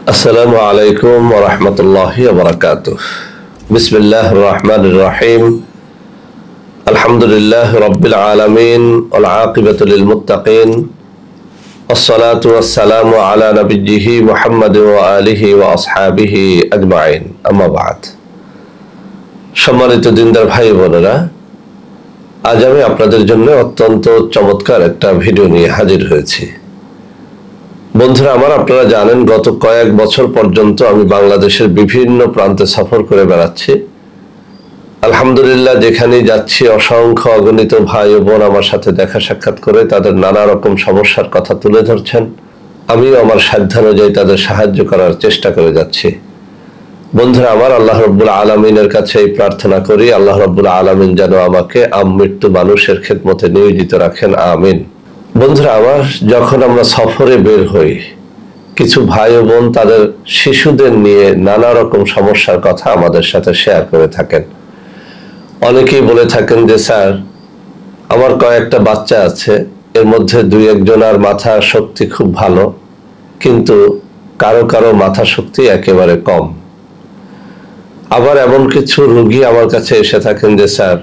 আসসালামু আলাইকুম ওয়া রাহমাতুল্লাহি ওয়া বারাকাতুহু। বিসমিল্লাহির রহমানির রহিম। আলহামদুলিল্লাহি রাব্বিল আলামিন ওয়াল আকিবাতু লিল মুত্তাকিন। ওয়াসসালাতু ওয়াসসালামু আলা নাবিয়্যিহি মুহাম্মাদিন ওয়া আলিহি ওয়া আসহাবিহি আজমাইন। আম্মা বা'দ। সম্মানিত দিনদার ভাই বোনেরা, আজ আমি আপনাদের জন্য অত্যন্ত চমৎকার একটা ভিডিও নিয়ে হাজির হয়েছি। বন্ধুরা আমার, আপনারা জানেন গত কয়েক বছর পর্যন্ত আমি বাংলাদেশের বিভিন্ন প্রান্তে সফর করে বেড়াচ্ছি। আলহামদুলিল্লাহ, যেখানেই যাচ্ছি অসংখ্য অগণিত ভাই ও বোন আমার সাথে দেখা সাক্ষাৎ করে তাদের নানা রকম সমস্যার কথা তুলে ধরছেন। আমিও আমার সাধ্যানুযায়ী তাদের সাহায্য করার চেষ্টা করে যাচ্ছি। বন্ধুরা আমার, আল্লাহ রাব্বুল আলামিনের কাছে এই প্রার্থনা করি, আল্লাহ রাব্বুল আলামিন যেন আমাকে আমৃত্যু মানুষের খেদমতে নিয়োজিত রাখেন, আমিন। বন্ধুরা আমার, যখন আমরা সফরে বের হই, কিছু ভাই ও বোন তাদের শিশুদের নিয়ে নানা রকম সমস্যার কথা আমাদের সাথে শেয়ার করে থাকেন। অনেকেই বলে থাকেন যে স্যার, আমার কয়েকটা বাচ্চা আছে, এর মধ্যে দুই একজনের মাথা শক্তি খুব ভালো, কিন্তু কারো কারো মাথা শক্তি একেবারে কম। আবার এমন কিছু রোগী আমার কাছে এসে থাকেন যে স্যার,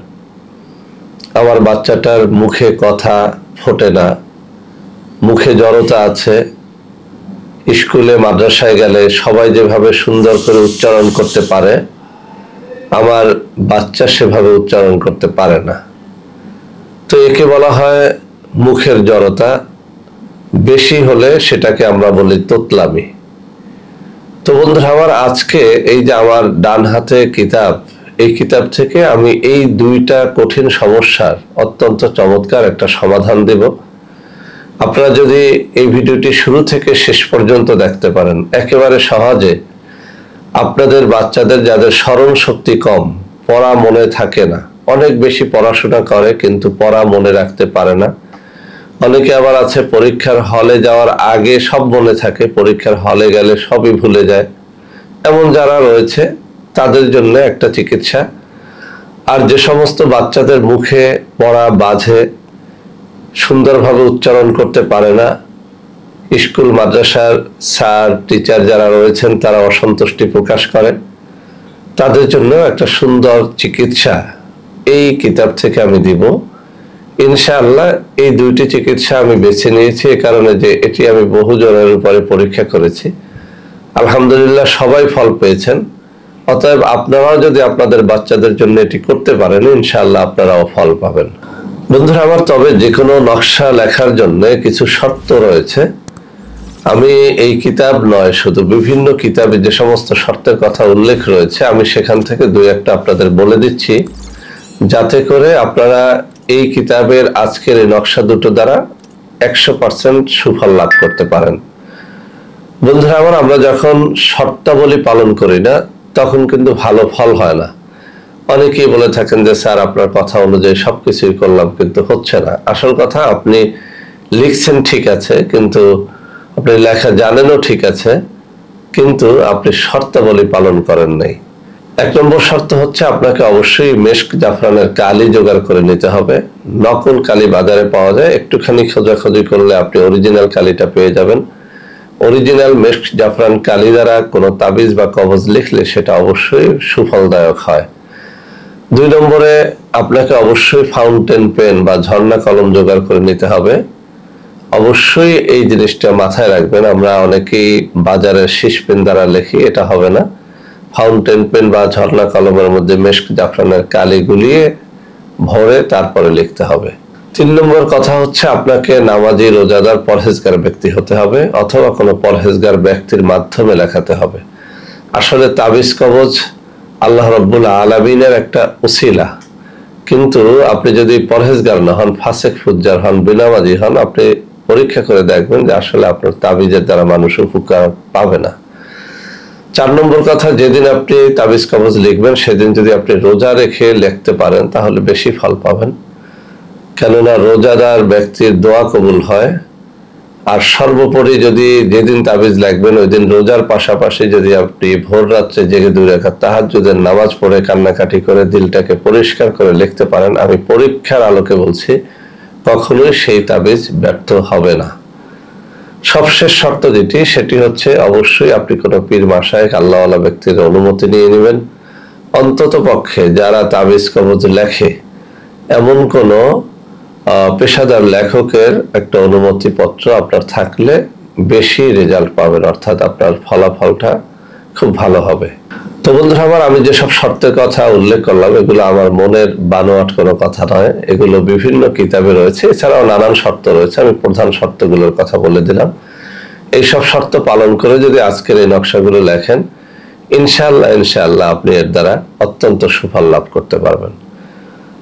আমার বাচ্চাটার মুখে কথা ফোটে না, মুখে জড়তা আছে, স্কুলে মাদ্রাসায় গেলে সবাই যেভাবে সুন্দর করে উচ্চারণ করতে পারে আমার বাচ্চা সেভাবে উচ্চারণ করতে পারে না। তো একে বলা হয় মুখের জড়তা, বেশি হলে সেটাকে আমরা বলি তোতলামি। তো বন্ধুরা আমার, আজকে এই যে আমার ডান হাতে কিতাব, এই কিতাব থেকে আমি এই দুইটা কঠিন সমস্যার অত্যন্ত চমৎকার একটা সমাধান দেব। আপনারা যদি এই ভিডিওটি শুরু থেকে শেষ পর্যন্ত দেখতে পারেন, একেবারে সহজে আপনাদের বাচ্চাদের যাদের স্মরণ শক্তি কম, পড়া মনে থাকে না, অনেক বেশি পড়াশোনা করে কিন্তু পড়া মনে রাখতে পারে না, অনেকে আবার আছে পরীক্ষার হলে যাওয়ার আগে সব মনে থাকে, পরীক্ষার হলে গেলে সবই ভুলে যায়, এমন যারা রয়েছে তাদের জন্য একটা চিকিৎসা। আর যে সমস্ত বাচ্চাদের মুখে পড়া বাজে, সুন্দরভাবে উচ্চারণ করতে পারে না, স্কুল মাদ্রাসার স্যার টিচার যারা রয়েছেন তারা অসন্তুষ্টি প্রকাশ করে, তাদের জন্য একটা সুন্দর চিকিৎসা এই কিতাব থেকে আমি দিব ইনশাআল্লাহ। এই দুইটি চিকিৎসা আমি বেছে নিয়েছি এ কারণে যে এটি আমি বহু জনের উপরে পরীক্ষা করেছি, আলহামদুলিল্লাহ সবাই ফল পেয়েছেন। অতএব আপনারাও যদি আপনাদের বাচ্চাদের জন্য এটি করতে পারেন, ইনশাআল্লাহ আপনারাও ফল পাবেন। বন্ধুরা আমার, তবে যে কোনো নকশা লেখার জন্য কিছু শর্ত রয়েছে। আমি এই কিতাব নয়, শুধু বিভিন্ন কিতাবে যে সমস্ত শর্তের কথা উল্লেখ রয়েছে আমি সেখান থেকে দুই একটা আপনাদের বলে দিচ্ছি, যাতে করে আপনারা এই কিতাবের আজকের এই নকশা দুটো দ্বারা 100% সুফল লাভ করতে পারেন। বন্ধুরা আমার, আমরা যখন শর্তাবলী পালন করি না তখন কিন্তু ভালো ফল হয় না। অনেকেই বলে থাকেন যে স্যার, আপনার কথা অনুযায়ী সবকিছুই করলাম কিন্তু হচ্ছে না। আসল কথা, আপনি লিখছেন ঠিক আছে, কিন্তু আপনি লেখা জানেনও ঠিক আছে, কিন্তু আপনি শর্তাবলী পালন করেন নাই। 1 নম্বর শর্ত হচ্ছে আপনাকে অবশ্যই মেশক জাফরানের কালি জোগাড় করে নিতে হবে। নকল কালি বাজারে পাওয়া যায়, একটুখানি খোঁজাখুঁজি করলে আপনি অরিজিনাল কালিটা পেয়ে যাবেন। অরিজিনাল মেশক জাফরান কালি দ্বারা কোনো তাবিজ বা কবজ লিখলে সেটা অবশ্যই সুফলদায়ক হয়। 2 নম্বরে আপনাকে অবশ্যই ফাউন্টেন পেন বা ঝর্ণা কলম জোগাড় করে নিতে হবে। অবশ্যই এই জিনিসটা মাথায় রাখবেন, আমরা অনেকেই বাজারের শীষ পেন দ্বারা লিখি, এটা হবে না। ফাউন্টেন পেন বা ঝর্ণা কলমের মধ্যে মেশক জাফরানের কালি গুলিয়ে ভরে তারপরে লিখতে হবে। 3 নম্বর কথা হচ্ছে আপনাকে নামাজি, রোজাদার, পরহেজগার ব্যক্তি হতে হবে, অথবা কোনো পরহেজগার ব্যক্তির মাধ্যমে লেখাতে হবে। আসলে তাবিজ কবজ আল্লাহ রাব্বুল আলামিনের একটা উসিলা, কিন্তু আপনি যদি পরহেজগার না হন, ফাসেক ফুজ্জার হন, বেনামাজি হন, আপনি পরীক্ষা করে দেখবেন যে আসলে আপনার তাবিজের দ্বারা মানুষ উপকার পাবে না। 4 নম্বর কথা, যেদিন আপনি তাবিজ কবজ লিখবেন সেদিন যদি আপনি রোজা রেখে লিখতে পারেন তাহলে বেশি ফল পাবেন, কেননা রোজাদার ব্যক্তির দোয়া কবুল হয়। আর সর্বোপরি যদি যেদিন তাবিজ লিখবেন ওই দিন রোজার পাশাপাশি যদি আপনি ভোর রাত্রে জেগে 2 রাকাত তাহাজ্জুদের নামাজ পড়ে কান্নাকাটি করে দিলটাকে পরিষ্কার করে লিখতে পারেন, আমি পরীক্ষার আলোকে বলছি কখনোই সেই তাবিজ ব্যর্থ হবে না। সবশেষ শর্ত যেটি, সেটি হচ্ছে অবশ্যই আপনি কোনো পীর মাশায়েখ আল্লাহওয়ালা ব্যক্তির অনুমতি নিয়ে নেবেন। অন্তত পক্ষে যারা তাবিজ কবজ লেখে এমন কোনো পেশাদার লেখকের একটা অনুমতিপত্র আপনার থাকলে বেশি রেজাল্ট পাবেন, অর্থাৎ আপনার ফলাফলটা খুব ভালো হবে। তো বন্ধুরা আমার, আমি যেসব শর্তের কথা উল্লেখ করলাম এগুলো আমার মনের বানোয়াট কোনো কথা নয়, এগুলো বিভিন্ন কিতাবে রয়েছে। এছাড়াও নানান শর্ত রয়েছে, আমি প্রধান শর্তগুলোর কথা বলে দিলাম। এইসব শর্ত পালন করে যদি আজকের এই নকশাগুলো লেখেন, ইনশাআল্লাহ ইনশাআল্লাহ আপনি এর দ্বারা অত্যন্ত সুফল লাভ করতে পারবেন।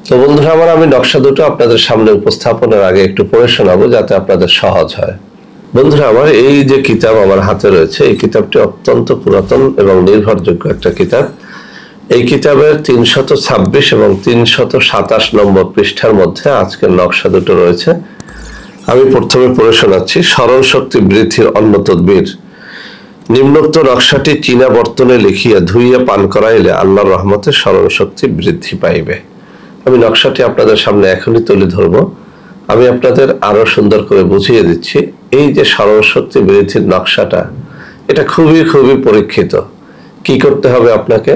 তো বন্ধুরা আমার, আমি নকশা দুটো আপনাদের সামনে উপস্থাপনের আগে একটু পড়ে শোনাবো যাতে আপনাদের সহজ হয়। বন্ধুরা আমার, এই যে কিতাব আমার হাতে রয়েছে, এই কিতাবটি অত্যন্ত পুরাতন এবং নির্ভরযোগ্য একটা কিতাব। এই কিতাবের 326 এবং 327 নম্বর পৃষ্ঠার মধ্যে আজকের নকশা দুটো রয়েছে। আমি প্রথমে পড়ে শোনাচ্ছি। স্মরণ শক্তি বৃদ্ধির অন্য তদবির। নিম্নোক্ত নকশাটি চীনা বর্তনে লিখিয়া ধুইয়া পান করাইলে আল্লাহর রহমতে স্মরণ শক্তি বৃদ্ধি পাইবে। আমি নকশাটি আপনাদের সামনে এখনই তুলে ধরবো। আমি আপনাদের আরো সুন্দর করে বুঝিয়ে দিচ্ছি। এই যে স্মরণ শক্তি বৃদ্ধির নকশাটা, এটা খুবই খুবই পরীক্ষিত। কি করতে হবে আপনাকে?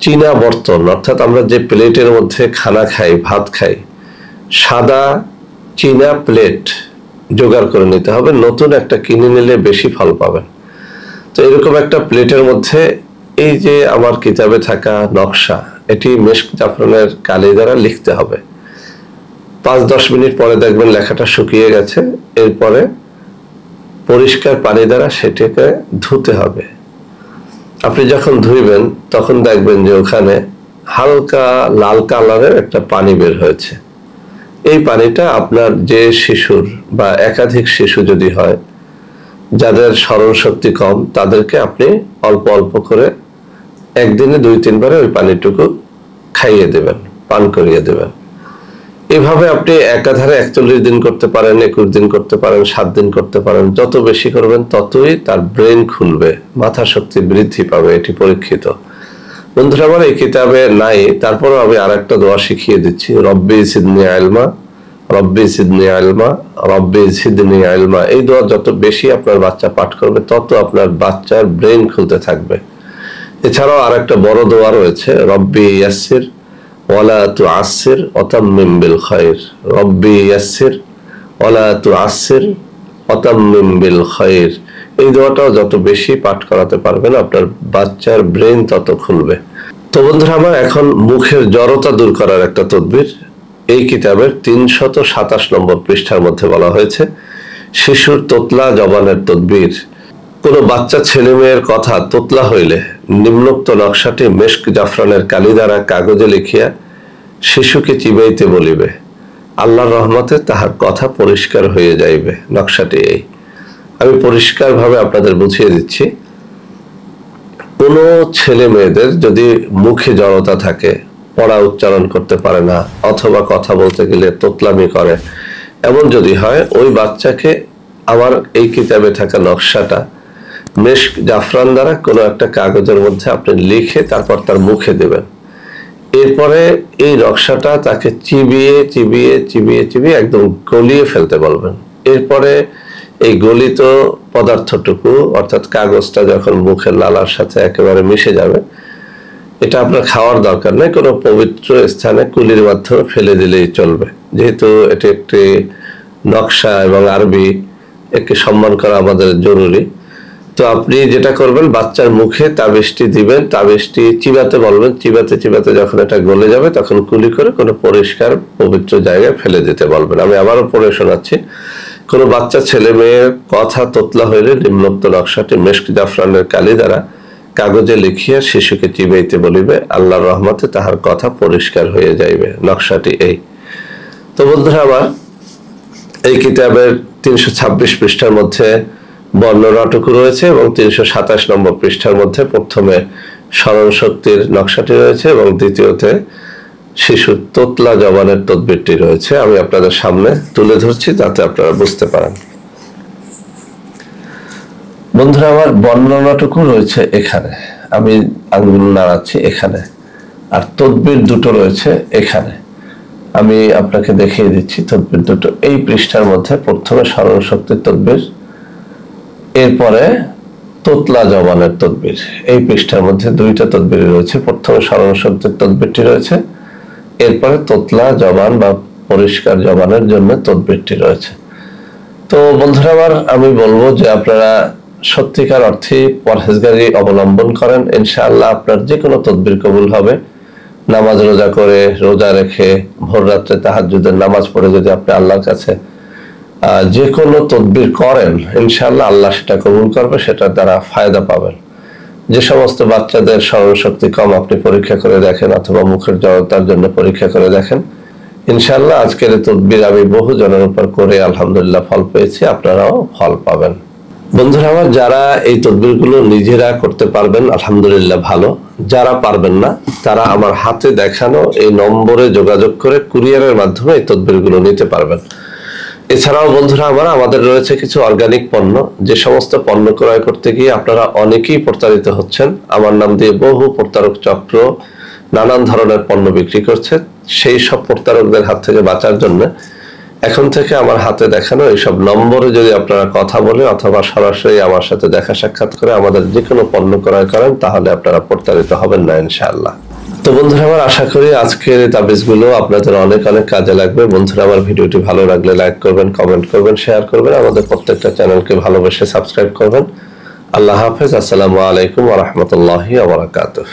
চীনা বর্তন, অর্থাৎ আমরা যে প্লেটের মধ্যে খানা খাই, ভাত খাই, সাদা চীনা প্লেট জোগাড় করে নিতে হবে। নতুন একটা কিনে নিলে বেশি ফল পাবেন। তো এরকম একটা প্লেটের মধ্যে এই যে আমার কিতাবে থাকা নকশা, এটি মেশক জাফরানের কালি দ্বারা লিখতে হবে। 5-10 মিনিট পরে দেখবেন লেখাটা শুকিয়ে গেছে। এরপরে পরিষ্কার পানি দ্বারা সেটাকে ধুতে হবে। আপনি যখন ধুইবেন তখন দেখবেন যে ওখানে হালকা লাল কালারের একটা পানি বের হয়েছে। এই পানিটা আপনার যে শিশুর বা একাধিক শিশু যদি হয়, যাদের স্মরণ শক্তি কম, তাদেরকে আপনি অল্প অল্প করে একদিনে 2-3 বারে ওই পানিটুকু খাইয়ে দেবেন, পান করিয়ে দেবেন। এভাবে আপনি একাধারে 41 দিন করতে পারেন, 21 দিন করতে পারেন, 7 দিন করতে পারেন। যত বেশি করবেন ততই তার ব্রেন খুলবে, মাথা শক্তি বৃদ্ধি পাবে, এটি পরীক্ষিত। বন্ধুরা আমার, এই কিতাবে নাই, তারপরও আমি আরেকটা দোয়া শিখিয়ে দিচ্ছি। রব্বি জিদনি ইলমা, রব্বি জিদনি ইলমা, রব্বি জিদনি ইলমা। এই দোয়া যত বেশি আপনার বাচ্চা পাঠ করবে তত আপনার বাচ্চার ব্রেন খুলতে থাকবে। এছাড়াও আরেকটা বড় দোয়া রয়েছে, রব্বি ইয়াসসির ওয়ালা তুআসসির ওয়াতাম্মিম বিল খায়র। রব্বি ইয়াসসির ওয়ালা তুআসসির ওয়াতাম্মিম বিল খায়র। এই দোয়াটাও যত বেশি পাঠ করাতে পারবেন আপনার বাচ্চার ব্রেন তত খুলবে। তো বন্ধুরা আমার, এখন মুখের জড়তা দূর করার একটা তদবির। এই কিতাবের 327 নম্বর পৃষ্ঠার মধ্যে বলা হয়েছে শিশুর তোতলা জবানের তদবির। কোনো বাচ্চা ছেলে মেয়ের কথা তোতলা হইলে নিম্নোক্ত নকশাটি মেশক জাফরানের কালি দ্বারা কাগজে লিখিয়া শিশুকে চিবাইতে বলিবে। আল্লাহর রহমতে তাহার কথা পরিষ্কার হয়ে যাইবে। নকশাটি এই, আমি পরিষ্কারভাবে আপনাদের বুঝিয়ে দিচ্ছি। কোনো ছেলে মেয়েদের যদি মুখে জড়তা থাকে, পড়া উচ্চারণ করতে পারে না, অথবা কথা বলতে গেলে তোতলামি করে, এমন যদি হয়, ওই বাচ্চাকে আমার এই কিতাবে থাকা নকশাটা মেশক জাফরান দ্বারা কোনো একটা কাগজের মধ্যে আপনি লিখে তারপর তার মুখে দেবেন। এরপরে এই নকশাটা তাকে চিবিয়ে চিবিয়ে চিবিয়ে চিবিয়ে একদম গলিয়ে ফেলতে বলবেন। এরপরে এই গলিত পদার্থটুকু, অর্থাৎ কাগজটা যখন মুখের লালার সাথে একেবারে মিশে যাবে, এটা আপনার খাওয়ার দরকার নেই, কোনো পবিত্র স্থানে কুলির মাধ্যমে ফেলে দিলেই চলবে। যেহেতু এটি একটি নকশা এবং আরবি, একে সম্মান করা আমাদের জরুরি। তো আপনি যেটা করবেন, বাচ্চার মুখে তাবিজটি দিবেন, তাবিজটি চিবাতে বলবেন। চিবাতে চিবাতে যখন এটা গলে যাবে তখন কুলি করে কোনো পরিষ্কার পবিত্র জায়গায় ফেলে দিতে বলবেন। আমি আবারও পড়ে শোনাচ্ছি। কোনো বাচ্চা ছেলে মেয়ের কথা তোতলা হইলে নিম্নোক্ত নকশাটি মেশক জাফরানের কালি দ্বারা কাগজে লিখিয়া শিশুকে চিবাইতে বলিবে। আল্লাহর রহমতে তাহার কথা পরিষ্কার হয়ে যাইবে। নকশাটি এই। তো বন্ধুরা আমার, এই কিতাবের 326 পৃষ্ঠার মধ্যে বর্ণনাটুকু রয়েছে এবং 327 নম্বর পৃষ্ঠার মধ্যে প্রথমে স্মরণ শক্তির নকশাটি রয়েছে এবং দ্বিতীয়তে শিশুর তোতলা জবানের তদবিরটি রয়েছে। আমি আপনাদের সামনে তুলে ধরছি যাতে আপনারা বুঝতে পারেন। বন্ধুরা আমার, বর্ণনাটুকু রয়েছে এখানে, আমি আঙ্গুল নাড়াচ্ছি এখানে, আর তদবির দুটো রয়েছে এখানে। আমি আপনাকে দেখিয়ে দিচ্ছি তদবির দুটো। এই পৃষ্ঠার মধ্যে প্রথমে স্মরণ শক্তির তদবির, এরপরে তোতলা জবানের তদবির। এই পৃষ্ঠার মধ্যে দুইটা তদবির রয়েছে। প্রথমে স্মরণ শক্তির তদবিরটি রয়েছে, এরপরে তোতলা জবান বা পরিষ্কার জবানের জন্য তদবিরটি রয়েছে। তো বন্ধুরা আমার, আমি বলবো যে আপনারা সত্যিকার অর্থে পরহেজগারি অবলম্বন করেন, ইনশাআল্লাহ আপনার যে কোনো তদবির কবুল হবে। নামাজ রোজা করে, রোজা রেখে, ভোর রাত্রে তাহাজ্জুদের নামাজ পড়ে যদি আপনি আল্লাহর কাছে যে কোনো তদবির করেন, ইনশাআল্লাহ আল্লাহ সেটা কবুল করবে, সেটার দ্বারা ফায়দা পাবেন। যে সমস্ত বাচ্চাদের স্মরণশক্তি কম, আপনি পরীক্ষা করে দেখেন, অথবা মুখের জড়তার জন্য পরীক্ষা করে দেখেন, ইনশাআল্লাহ আজকের এই তদবির আমি বহু জনের উপর করে আলহামদুলিল্লাহ ফল পেয়েছি, আপনারাও ফল পাবেন। বন্ধুরা আমার, যারা এই তদবিরগুলো নিজেরা করতে পারবেন আলহামদুলিল্লাহ ভালো, যারা পারবেন না তারা আমার হাতে দেখানো এই নম্বরে যোগাযোগ করে কুরিয়ারের মাধ্যমে এই তদবিরগুলো নিতে পারবেন। এছাড়াও বন্ধুরা আমার, আমাদের রয়েছে কিছু অর্গানিক পণ্য, যে সমস্ত পণ্য ক্রয় করতে গিয়ে আপনারা অনেকেই প্রতারিত হচ্ছেন। আমার নাম দিয়ে বহু প্রতারক চক্র নানান ধরনের পণ্য বিক্রি করছে। সেই সব প্রতারকদের হাত থেকে বাঁচার জন্য এখন থেকে আমার হাতে দেখানো এইসব নম্বরে যদি আপনারা কথা বলে অথবা সরাসরি আমার সাথে দেখা সাক্ষাৎ করে আমাদের যে কোনো পণ্য ক্রয় করেন, তাহলে আপনারা প্রতারিত হবেন না ইনশাআল্লাহ। তো বন্ধুরা আমার, আশা করি আজকের এই তাবিজগুলো আপনাদের অনেক অনেক কাজে লাগবে। বন্ধুরা আমার, ভিডিওটি ভালো লাগলে লাইক করবেন, কমেন্ট করবেন, শেয়ার করবেন, আমাদের প্রত্যেকটা চ্যানেলকে ভালোবেসে সাবস্ক্রাইব করবেন। আল্লাহ হাফেজ। আসসালামু আলাইকুম ওয়া রাহমাতুল্লাহি ওয়া বারাকাতুহু।